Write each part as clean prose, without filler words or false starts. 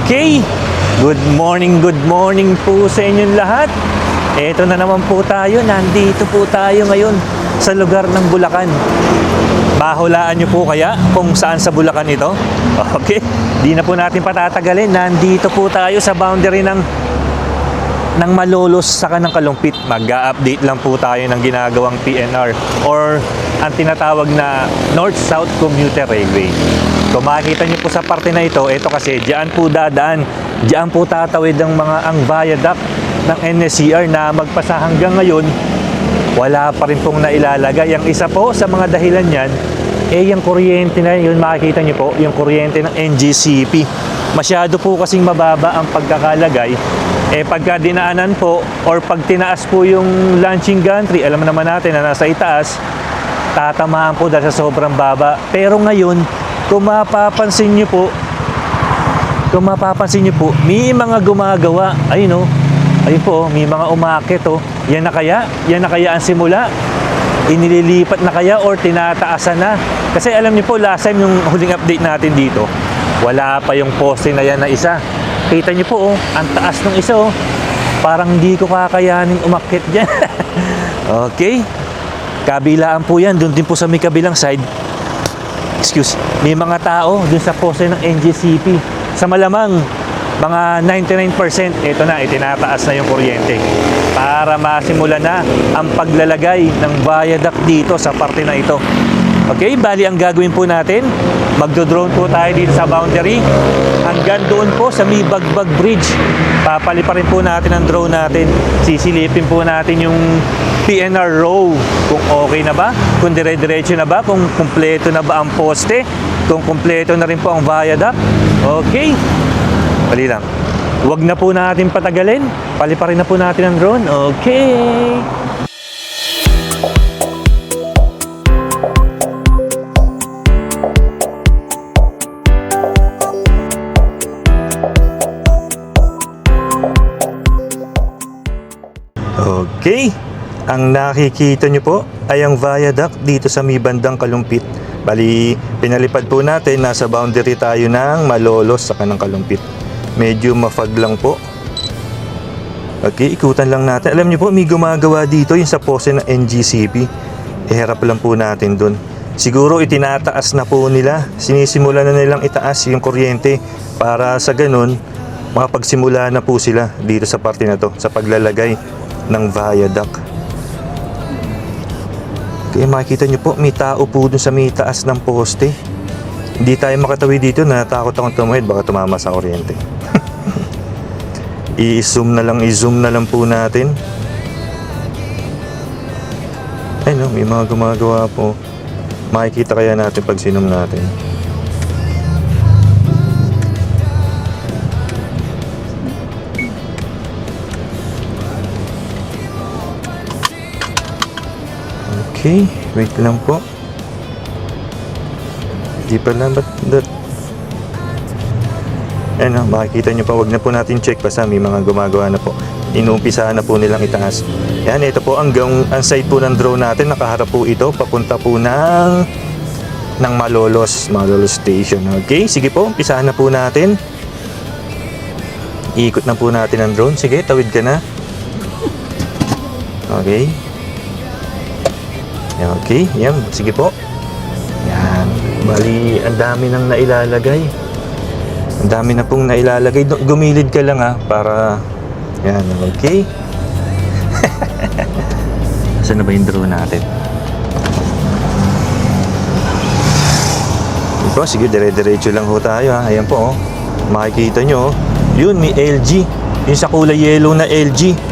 Okay, good morning po sa inyong lahat. Eto na naman po tayo, nandito po tayo ngayon sa lugar ng Bulacan. Mahulaan nyo po kaya kung saan sa Bulacan ito? Okay, di na po natin patatagalin. Nandito po tayo sa boundary ng Malolos saka ng Kalumpit. Mag-update lang po tayo ng ginagawang PNR or ang tinatawag na North-South Commuter Railway. Kung makikita nyo po sa parte na ito kasi diyan po dadaan, diyan po tatawid ang viaduct ng NSCR na magpasa hanggang ngayon, wala pa rin pong nailalagay. Ang isa po sa mga dahilan yan, yung kuryente na yun, makikita nyo po, yung kuryente ng NGCP. Masyado po kasing mababa ang pagkakalagay. Pagka dinaanan po, or pag tinaas po yung launching gantry, alam naman natin na nasa itaas, tatamaan po dahil sa sobrang baba. Pero ngayon, kung mapapansin nyo po, may mga gumagawa. Ayun po, may mga umakit Yan na kaya ang simula. Inililipat na kaya or tinataasan na. Kasi alam niyo po, last time yung huling update natin dito, wala pa yung poste na yan na isa. Kita niyo po, ang taas ng isa parang hindi ko kakayanin umakyat dyan. Okay, kabilaan po yan, doon din po sa may kabilang side. May mga tao dun sa poste ng NGCP. Sa malamang, mga 99%, ito na, itinataas na yung kuryente para masimulan na ang paglalagay ng viaduct dito sa parte na ito. Okay, bali ang gagawin po natin, magdo-drone po tayo dito sa boundary hanggang doon po sa may Bagbag Bridge. Papaliparin po natin ang drone natin, sisilipin po natin yung PNR row, kung okay na ba, kung dire-diretso na ba, kung kumpleto na ba ang poste, kung kumpleto na rin po ang viaduct. Okay, bali lang, huwag na po natin patagalin, paliparin na po natin ang drone. Okay. Okay, ang nakikita nyo po ay ang viaduct dito sa may bandang Kalumpit. Bali, pinalipad po natin, nasa boundary tayo ng Malolos saka ng Kalumpit. Medyo mafag lang po. Okay, ikutan lang natin. Alam nyo po, may gumagawa dito yung sa poste ng NGCP. Iharap lang po natin dun. Siguro itinataas na po nila. Sinisimula na nilang itaas yung kuryente para sa ganun, makapagsimula na po sila dito sa parte na to, sa paglalagay ng viaduct. Okay, makikita nyo po, may tao po dun sa may taas ng poste. Hindi tayo makatawid dito, natakot akong tumawid, baka tumama sa kuryente. I-zoom na lang po natin. Ayun, may mga gumagawa po. Makikita kaya natin pag sinom natin. Okay, wait lang po. Di pa lang, makikita nyo pa, wag na po natin check basta may mga gumagawa na po. Inuumpisahan na po nilang itaas. Yan, ito po ang side po ng drone natin, nakaharap po ito, papunta po ng Malolos Station. Okay, sige po, umpisahan na po natin. Iikot na po natin ang drone. Sige, tawid ka na. Okay. Okay, yan. Sige po. Yan. Bali, ang dami nang nailalagay. Ang dami na pong nailalagay. Gumilid ka lang para... Yan, okay. Saan na ba yung drone natin? Ito, sige, dire-diretso lang ho tayo Ayan po, makikita nyo, yun, may LG. Yung sa kulay yellow na LG.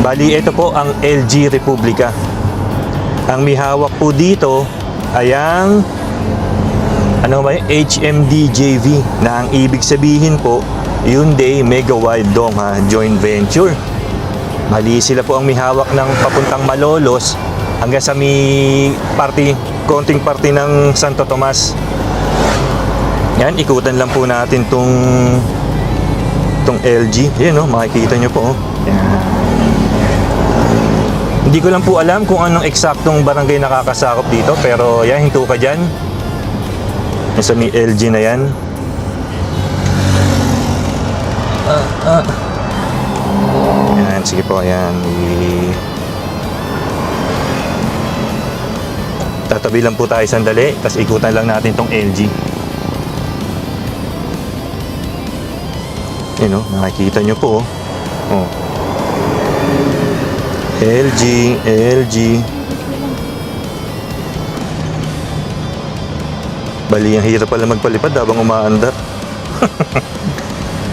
Bali, ito po ang LG Republica. Ang may hawak po dito ay ang HMD-JV, na ang ibig sabihin po Hyundai Mega Wild Dome joint venture. Bali, sila po ang may hawak ng papuntang Malolos hanggang sa may konting parte ng Santo Tomas. Yan, ikutan lang po natin tong LG. Yan makikita nyo po Yan. Hindi ko lang po alam kung anong eksaktong barangay nakakasakop dito, pero yan, hinto ka dyan. Yung sa may LG na yan. sige po, ayan. Tatabi lang po tayo sandali, tapos ikutan lang natin tong LG. Yun, nakikita nyo po, oh. LG. Bali, ang hirap pala magpalipad habang umaandar.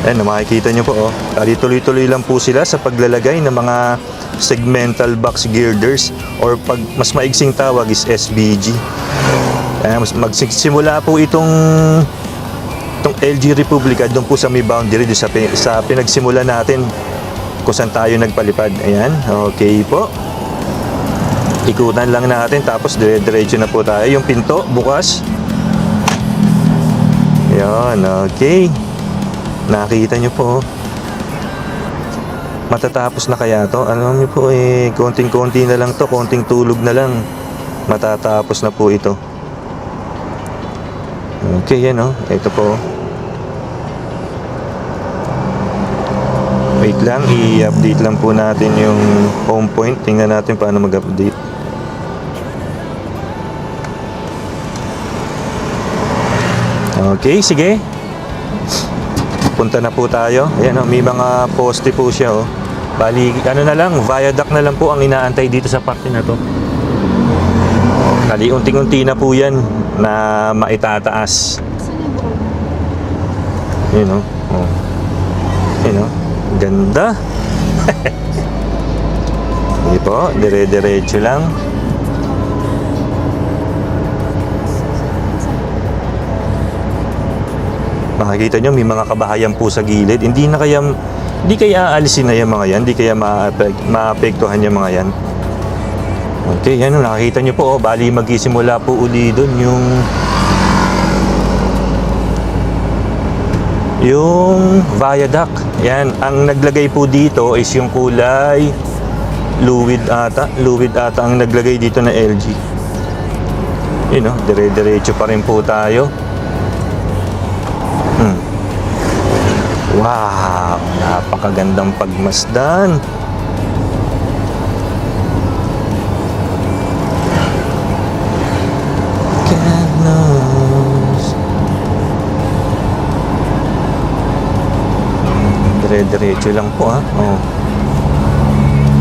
Ayan, makikita nyo po, oh. Bali, tuloy-tuloy lang po sila sa paglalagay ng mga segmental box girders, or pag mas maigsing tawag is SBG. Magsimula po itong LG Republica doon po sa may boundary, doon sa pinagsimula natin kung saan tayo nagpalipad. Ayan, okay po. Ikutan lang natin, tapos dire-diretso na po tayo. Yung pinto bukas. Ayan, okay. Nakita nyo po. Matatapos na kaya to? Alam nyo po, konting-konti na lang to, konting tulog na lang. Matatapos na po ito. Okay, yan, ito po. Wait lang, i-update lang po natin yung home point. Tingnan natin paano mag-update. Okay, sige. Punta na po tayo. Ayan, may mga poste po siya, Bali, ano na lang, viaduct na lang po ang inaantay dito sa parte na to. Bali, unting-unti na po yan na maitataas. Yun, oh. Yun, ganda. Hindi po, dire-diretso lang. Makikita nyo, may mga kabahayan po sa gilid. Hindi kaya aalisin na yung mga yan. Hindi kaya maapektuhan yung mga yan. Okay, yan, nakikita nyo po, bali magsisimula po uli dun yung viaduct. Yan, ang naglagay po dito is yung kulay Fluid ata ang naglagay dito na LG. Yun, dire-diretso pa rin po tayo. Wow, napakagandang pagmasdan. God knows. Dire-diretso lang po, oh.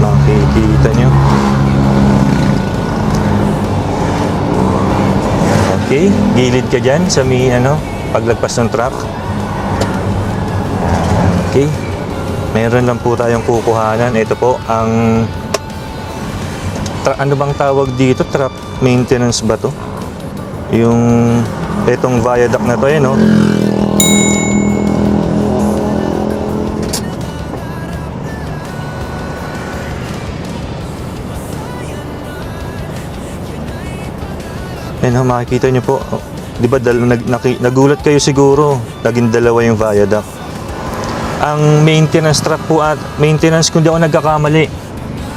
Makikita nyo. Okay, gilid ka dyan sa may paglagpas ng truck. Okay, meron lang po tayong kukuhanan. Ito po ang ano bang tawag dito? Truck maintenance ba to? Yung itong viaduct na to, makikita nyo po. Di ba nagulat kayo siguro? Naging dalawa yung viaduct. Ang maintenance truck po at maintenance, kung di ako nagkakamali.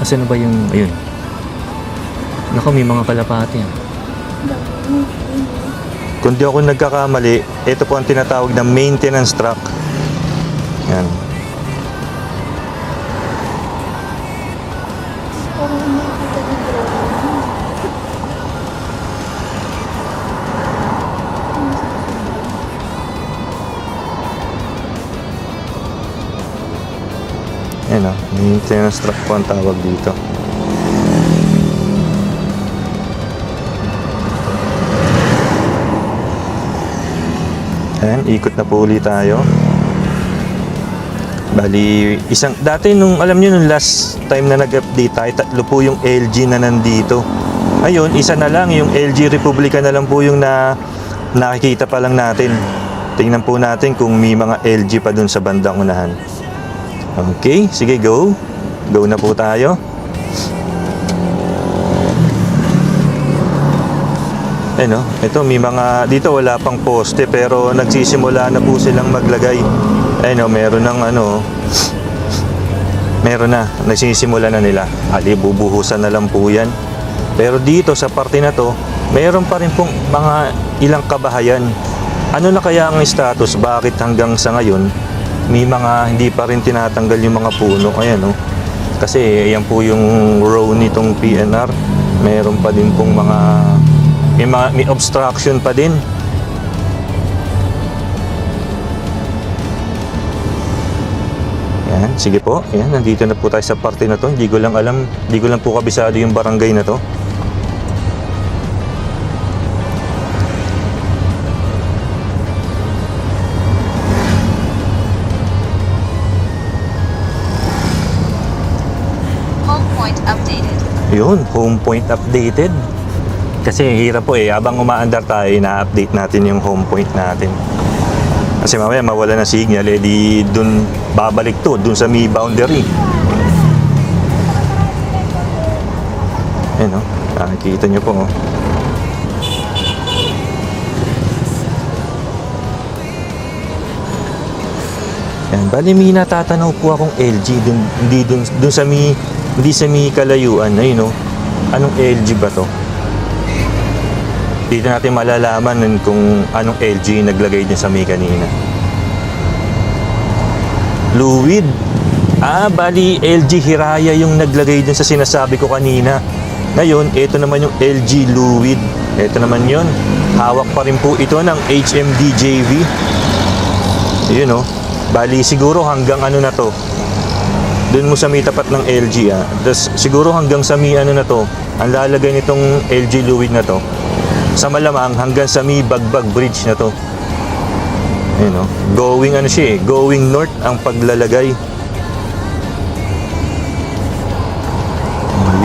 Kasi ano ba yung, ayun. Naku, may mga kalapati. Kung di ako nagkakamali, ito po ang tinatawag na maintenance truck. Yan. Yan, maintenance truck po ang tawag dito. Ayan, ikot na po ulit tayo. Bali, dati nung, alam nyo, nung last time na nag-update tayo, 3 po yung LG na nandito. Ayun, isa na lang, yung LG Republica na lang po yung nakikita pa lang natin. Tingnan po natin kung may mga LG pa dun sa bandang unahan. Okay, sige, go. Go na po tayo. Ito may mga, dito wala pang poste pero nagsisimula na po silang maglagay. Meron na, nagsisimula na nila. Bubuhusan na lang po yan. Pero dito sa parte na to, meron pa rin pong mga ilang kabahayan. Ano na kaya ang status? Bakit hanggang sa ngayon may mga hindi pa rin tinatanggal yung mga puno? Ayan, Kasi ayan po yung row nitong PNR. Meron pa din pong may obstruction pa din. Yan, sige po. Yan, nandito na po tayo sa parte na to. Hindi ko lang po kabisado yung barangay na to. Home point updated. Yun, home point updated. Kasi hirap po habang umaandar tayo, na-update natin yung home point natin. Kasi mamaya mawala ng signal, di dun babalik to, dun sa may boundary. Ayan o, nakikita nyo po. Yan, bali may natatanaw po akong LG dun sa may kalayuan. Ayun o, anong LG ba to? Dito natin malalaman kung anong LG naglagay din sa may kanina. Fluid. Bali LG Hiraya yung naglagay din sa sinasabi ko kanina. Ngayon, ito naman yung LG Fluid. Ito naman yun. Hawak pa rin po ito ng HMD JV. Yun o. Bali siguro hanggang ano na to. Doon mo sa may tapat ng LG Tapos siguro hanggang sa may ano na to. Ang lalagay nitong LG Fluid na to. Sa malamang hanggang sa may Bagbag Bridge na to. Ayun o. Going ano siya going north ang paglalagay.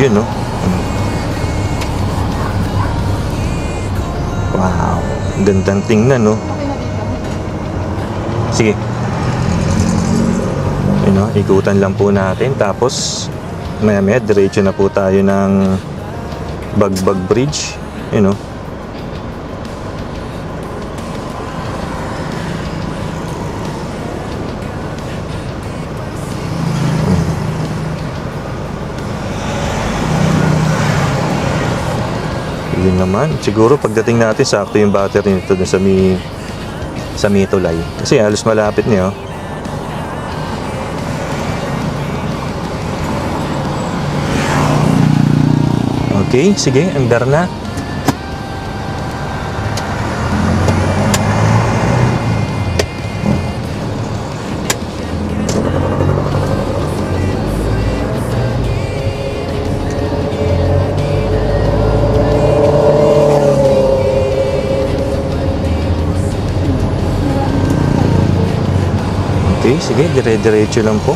Yun o. Wow. Gandang tingnan no. Sige. Ayun o. Ikutan lang po natin. Tapos maya diretso na po tayo ng Bagbag Bridge. Ayun o. Yun naman. Siguro pagdating natin, sakto yung battery nito dun sa may tulay. Kasi halos malapit niya. Okay, sige, andar na. Okay, sige, dire-diretso lang po.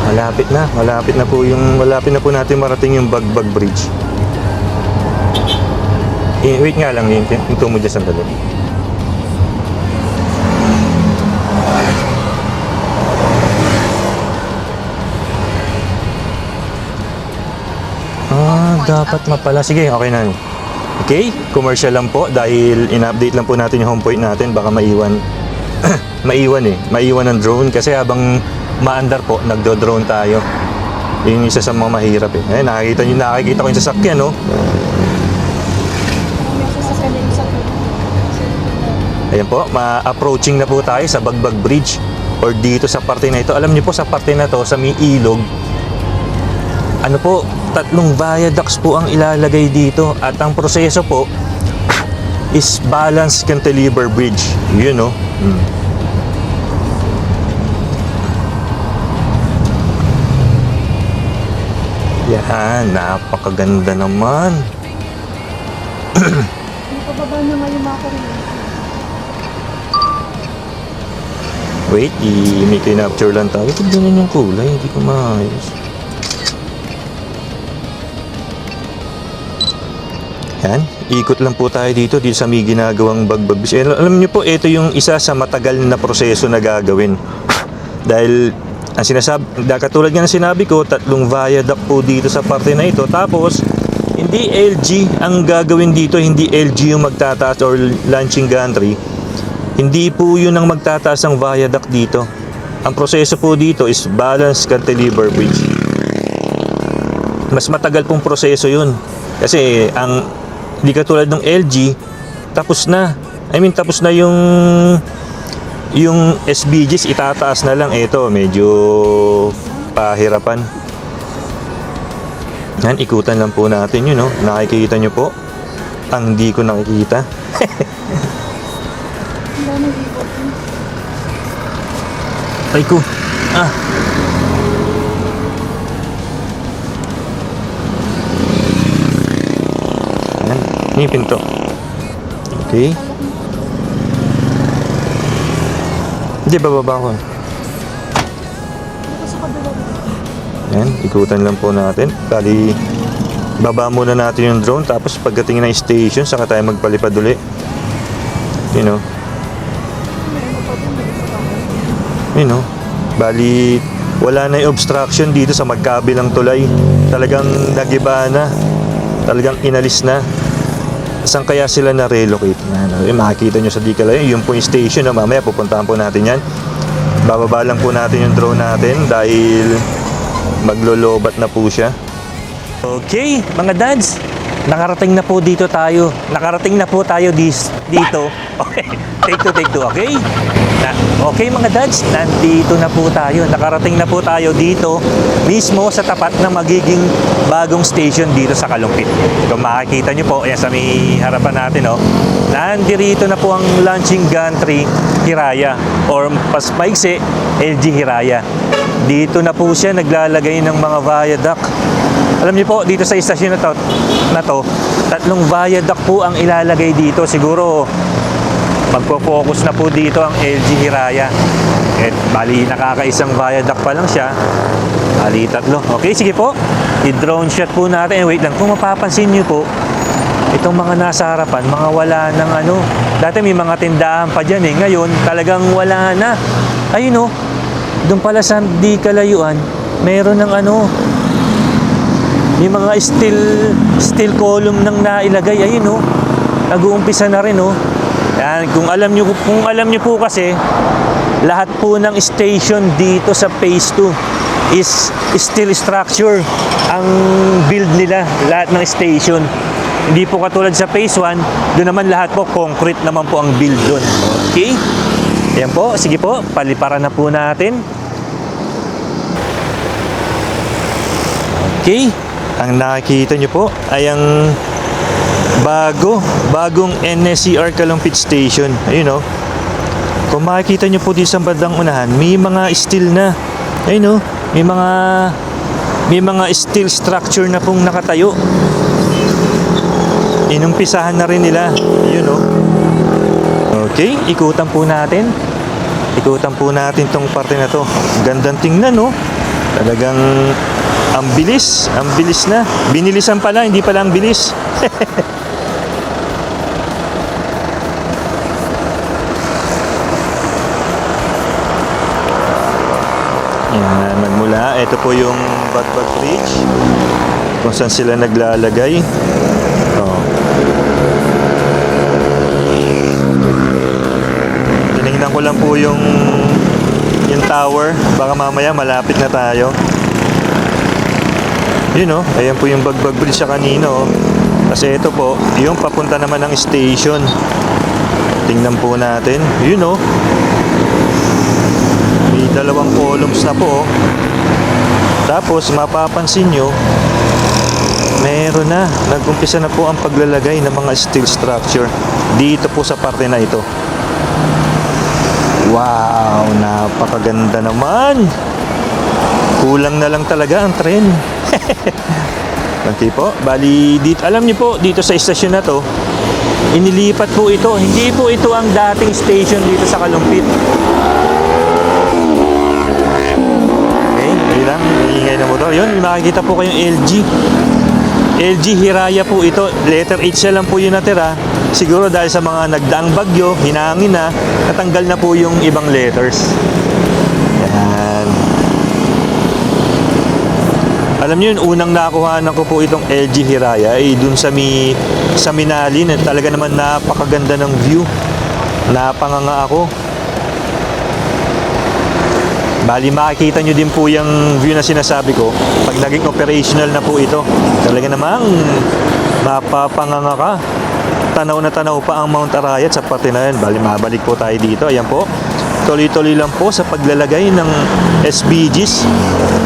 Malapit na po natin marating yung Bagbag Bridge. Wait nga lang, hinto mo dyan sandali. Dapat mapala. Sige, okay na. Okay, commercial lang po dahil in-update lang po natin yung home point natin. Baka maiwan ng drone kasi habang maandar po, nagdo-drone tayo. Yun yung isa sa mga mahirap nakikita ko yung sasakyan no. Ayan po, approaching na po tayo sa Bagbag Bridge or dito sa parte na ito. Alam niyo po sa parte na to, sa may ilog, ano po, 3 viaducts po ang ilalagay dito at ang proseso po is Balance Cantilever Bridge. Yun no. Yan, napakaganda naman. Pababa na nga yung mga kuryente. Wait, may kinapture lang tayo. Pag ganun yung kulay, hindi ko maayos. Yan, ikot lang po tayo dito sa may ginagawang Bagbag Bridge. Alam niyo po, ito yung isa sa matagal na proseso na gagawin. Dahil ang katulad nga ng sinabi ko, 3 viaduct po dito sa parte na ito. Tapos, hindi LG ang gagawin dito, hindi LG yung magtataas or launching gantry. Hindi po yun ang magtataas ng viaduct dito. Ang proseso po dito is Balance Cantilever Bridge. Mas matagal pong proseso yun. Kasi hindi katulad ng LG, tapos na. Tapos na yung SBGs, itataas na lang. Ito, medyo pahirapan. Yan, ikutan lang po natin yun, no? Nakikita nyo po. Ang di ko nakikita. Ang dami dito. Ay ko. Ah. Yan. Ini yung pinto. Okay. Hindi, bababa ko. Dito sa kabila. Yan, ikutan lang po natin. Bali, baba muna natin yung drone. Tapos pagdating ng station, saka tayo magpalipad uli. You know. You know. Bali, wala na yung obstruction dito sa magkabilang tulay. Talagang nagiba na. Talagang inalis na. Saan kaya sila na-relocate? Makikita nyo sa di kalayo. Yun po yung station. No? Mamaya pupuntahan po natin yan. Bababa lang po natin yung drone natin dahil maglolobat na po siya. Okay, mga dads. Nakarating na po dito tayo. Nakarating na po tayo dito. Okay, take two, okay? Okay mga dads, nandito na po tayo. Nakarating na po tayo dito mismo sa tapat ng magiging bagong station dito sa Kalumpit. Kung makikita nyo po, ayan sa may harapan natin, oh, nandirito na po ang launching gantry Hiraya or pas maigsi, LG Hiraya. Dito na po siya naglalagay ng mga viaduct. Alam niyo po, dito sa istasyon na to, tatlong viaduct po ang ilalagay dito. Siguro magpo-focus na po dito ang LG Hiraya. At bali nakakaisang viaduct pa lang siya. Bali tatlo. Okay, sige po. I-drone shot po natin. Wait lang, kung mapapansin niyo po, itong mga nasa harapan, mga wala ng ano. Dati may mga tindahan pa dyan eh. Ngayon, talagang wala na. Ayun oh, doon pala sa di kalayuan, meron ng ano, may mga steel column nang nailagay. Ayun oh, nag-uumpisa na rin oh. Yan, kung alam niyo po kasi, lahat po ng station dito sa Phase 2 is steel structure ang build nila, lahat ng station. Hindi po katulad sa Phase 1, doon naman lahat po concrete naman po ang build doon. Okay? Yan po, sige po, paliparan na po natin. Okay, ang nakikita nyo po ay ang bagong NSCR Kalumpit Station. Ayun o. Kung makikita nyo po dito sa bandang unahan, may mga steel na. Ayun o. May mga steel structure na pong nakatayo. Inumpisahan na rin nila. Ayun o. Okay, ikutan po natin. Ikutan po natin tong parte na to. Gandang tingnan no. Talagang ang bilis na. Binilisan pala, hindi pala ang bilis. Yan, magmula. Ito po yung Batbag Bridge. Kung saan sila naglalagay. Oh. Tinignan ko lang po yung tower. Baka mamaya malapit na tayo. Yun o, ayan po yung Bagbag Bridge sa kanino. Kasi ito po, yung papunta naman ng station. Tingnan po natin. Yun o. May dalawang columns na po. Tapos, mapapansin nyo, meron na. Nag-umpisa na po ang paglalagay ng mga steel structure dito po sa parte na ito. Wow, napakaganda naman. Kulang na lang talaga ang tren. Okay po. Bali, dito, alam niyo po, dito sa istasyon na to, inilipat po ito. Hindi po ito ang dating station dito sa Kalumpit. Okay, hindi lang. Ingay na motor. Yun, makikita po kayong LG. LG Hiraya po ito. Letter H lang po yun natira. Siguro dahil sa mga nagdaang bagyo, hinangin na, natanggal na po yung ibang letters. Yan. Alam niyo yun, unang nakuhanan ko po itong LG Hiraya ay dun sa Minalin. Talaga naman napakaganda ng view. Napanganga ako. Bali, makikita nyo din po yung view na sinasabi ko pag naging operational na po ito. Talaga namang mapapanganga ka. Tanaw na tanaw pa ang Mount Arayat sa parte na yan. Bali, mabalik po tayo dito. Ayan po. tuloy-tuloy lang po sa paglalagay ng SBGs.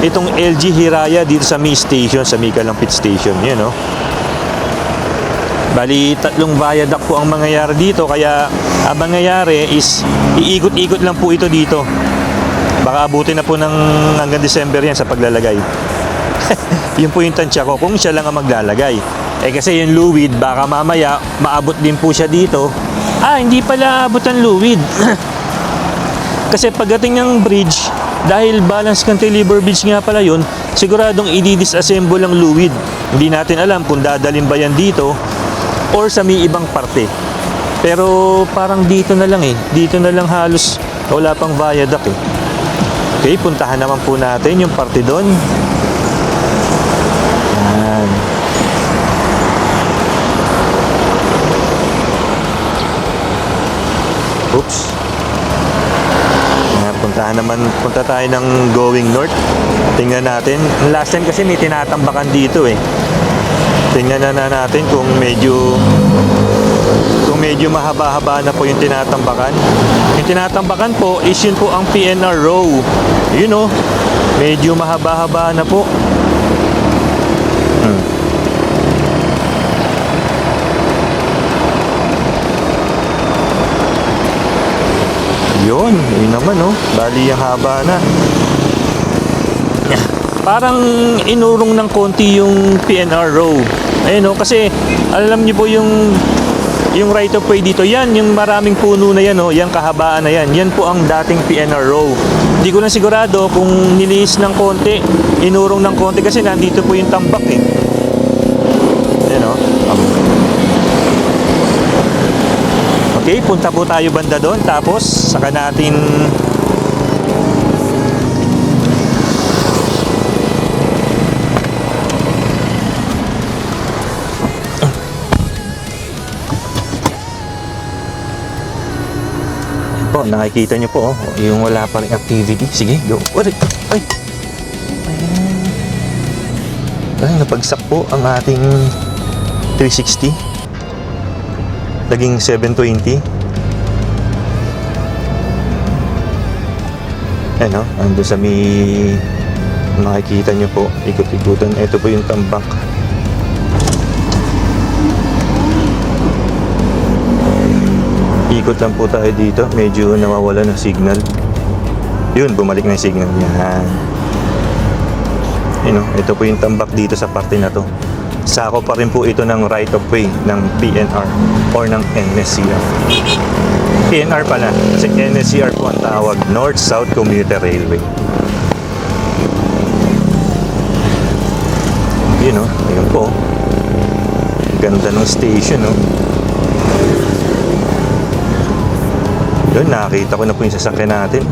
Itong LG Hiraya dito sa Mi Station, sa Mi Kalampit Station. Yan, no? Bali, 3 viaduct po ang mangyayari dito. Kaya ang mangyayari is iikot-ikot lang po ito dito. Baka abutin na po ng hanggang December yan sa paglalagay. Yun po yung tansya ko kung siya lang ang maglalagay. Kasi yung Luwid, baka mamaya maabot din po siya dito. Hindi pala abot ang Luwid. Kasi pagdating ng bridge, dahil balance cantilever bridge nga pala yun, siguradong i-disassemble ang Luwid. Hindi natin alam kung dadalhin ba yan dito or sa may ibang parte. Pero parang dito na lang Dito na lang halos wala pang viaduct Okay, puntahan naman po natin yung parte doon. Yan. Oops. Yan, punta tayo ng going north. Tingnan natin. Last time kasi may tinatambakan dito Tingnan na natin kung medyo mahaba-haba na po yung tinatambakan. Yung tinatambakan po is yun po ang PNR row. Yun medyo mahaba-haba na po. Yun naman bali ang haba na. Parang inurong ng konti yung PNR row. Ayun kasi alam niyo po yung right of way dito, yan yung maraming puno na yan yan kahabaan na yan. Yan po ang dating PNR row. Hindi ko na sigurado kung niliis ng konti, inurong ng konti kasi nandito po yung tambak Yan Okay, punta po tayo banda doon tapos saka natin nakikita nyo po yung wala pa rin activity. Sige, go. Ay, napagsak po ang ating 360 naging 720. Ando sa may nakikita nyo po, ikot-ikutan. Ito po yung tambak. Ikot lang po tayo dito. Medyo nawawala ng signal. Yun, bumalik na yung signal. Yan. Ito po yung tambak dito sa parte na to. Sako pa rin po ito ng right of way ng PNR or ng NSCR. PNR pala. Kasi NSCR po ang tawag. North-South Commuter Railway. Yun ayun po. Ganda ng station Doon, nakita ko na po yung sasakyan natin.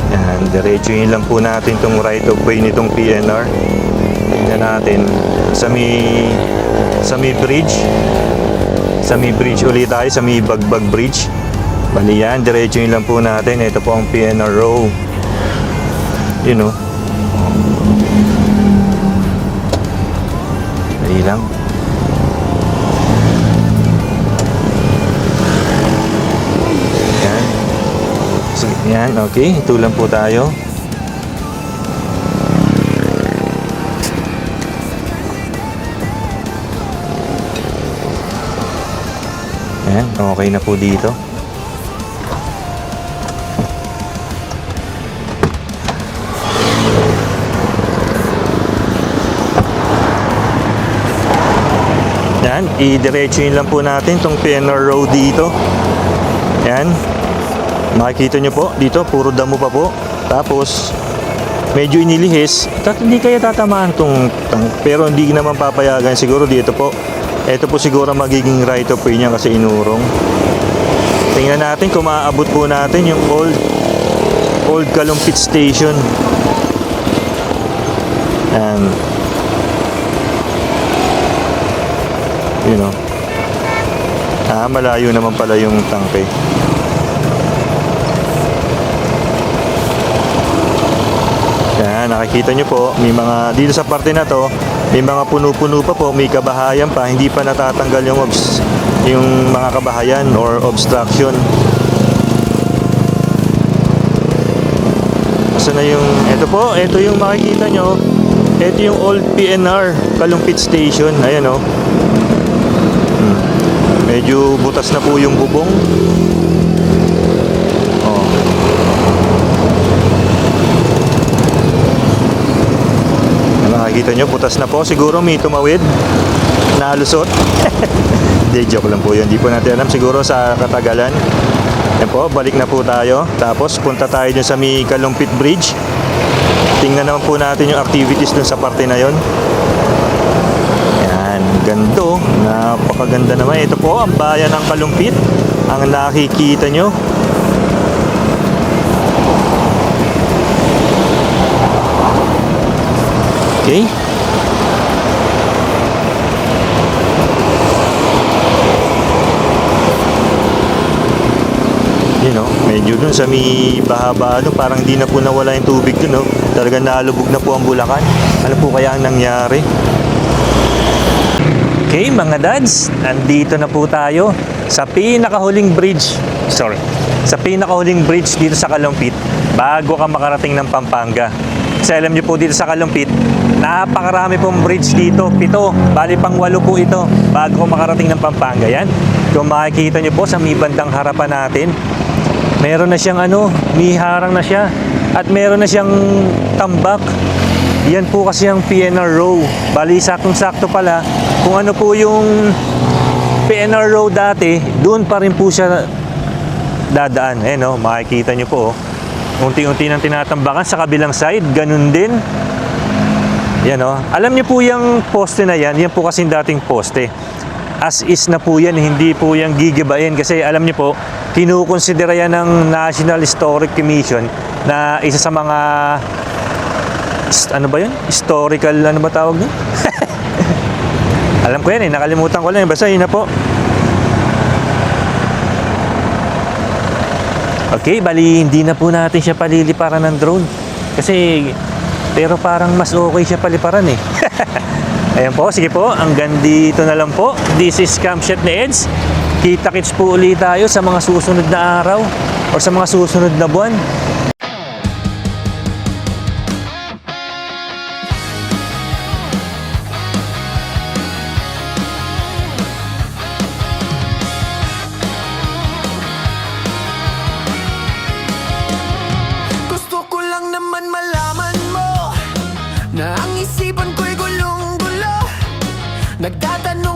Yan, diretsuhin lang po natin itong right of way nitong PNR. Tingnan natin sa may bridge. Sa may bridge ulit tayo, sa may Bagbag Bridge. Bali yan, diretsuhin lang po natin. Ito po ang PNR row. Lang. Yan. Sige, yan, okay. Ito lang po tayo. Yan, okay na po dito. Yan, i-diretsuhin lang po natin itong PNR road dito. Yan. Makikita nyo po, dito puro damo pa po. Tapos, medyo inilihis. Hindi kaya tatamaan itong tank. Pero hindi naman papayagan siguro dito po. Ito po siguro magiging right of way niya kasi inurong. Tingnan natin kung maaabot po natin yung old Kalumpit Station. Yan. Malayo naman pala yung tangke. Yan, nakikita nyo po, may mga dito sa parte na to, May mga puno-puno pa po, may kabahayan pa, hindi pa natatanggal yung mga kabahayan or obstruction. Asa na yung, ito yung makikita nyo, ito yung old PNR Kalumpit Station. Ayan o. Medyo butas na po yung bubong. Oh. Nakikita nyo, butas na po. Siguro may tumawid, nalusot. Hindi, joke lang po yun. Hindi po natin alam. Siguro sa katagalan. Yan po, balik na po tayo. Tapos punta tayo dun sa may Kalumpit Bridge. Tingnan naman po natin yung activities dun sa parte na yon. Yan, gando. Napakaganda naman. Ito po, ang bayan ng Kalumpit. Ang nakikita nyo. Okay. Yun o, medyo dun sa may bahaba, parang di na po nawala yung tubig dun, no? Talagang nalubog na po ang Bulacan. Ano po kaya ang nangyari? Okay, mga dads, nandito na po tayo sa pinakahuling bridge. Sa pinakahuling bridge dito sa Kalumpit bago ka makarating ng Pampanga. Kasi alam niyo po dito sa Kalumpit, napakarami pong bridge dito, 7, bali pang 8 po ito bago ka makarating ng Pampanga. Yan, kung makikita niyo po sa may bandang harapan natin, meron na siyang may harang na siya at meron na siyang tambak. Yan po kasi ang PNR Row. Bali, saktong-sakto pala. Kung ano po yung PNR Row dati, doon pa rin po siya dadaan. Eh no, makikita nyo po. Unti-unti nang tinatambakan sa kabilang side. Ganun din. Yan o. Alam nyo po yung poste na yan. Yan po kasing dating poste. As is na po yan. Hindi po yung gigibain. Kasi alam nyo po, kinukonsidera yan ng National Historic Commission na isa sa mga ano ba yun? Historical, ano ba tawag yun? Alam ko yan nakalimutan ko lang. Basta yun na po. Okay, bali hindi na po natin siya paliliparan ng drone. Kasi, pero parang mas okay siya paliparan eh. Ayan po, sige po, hanggang dito na lang po. This is Camshot ni Eds. Kita-kits po ulit tayo sa mga susunod na araw o sa mga susunod na buwan. Gusto ko lang naman malaman mo na ang isipan ko'y gulong-gulo. Nagtatanong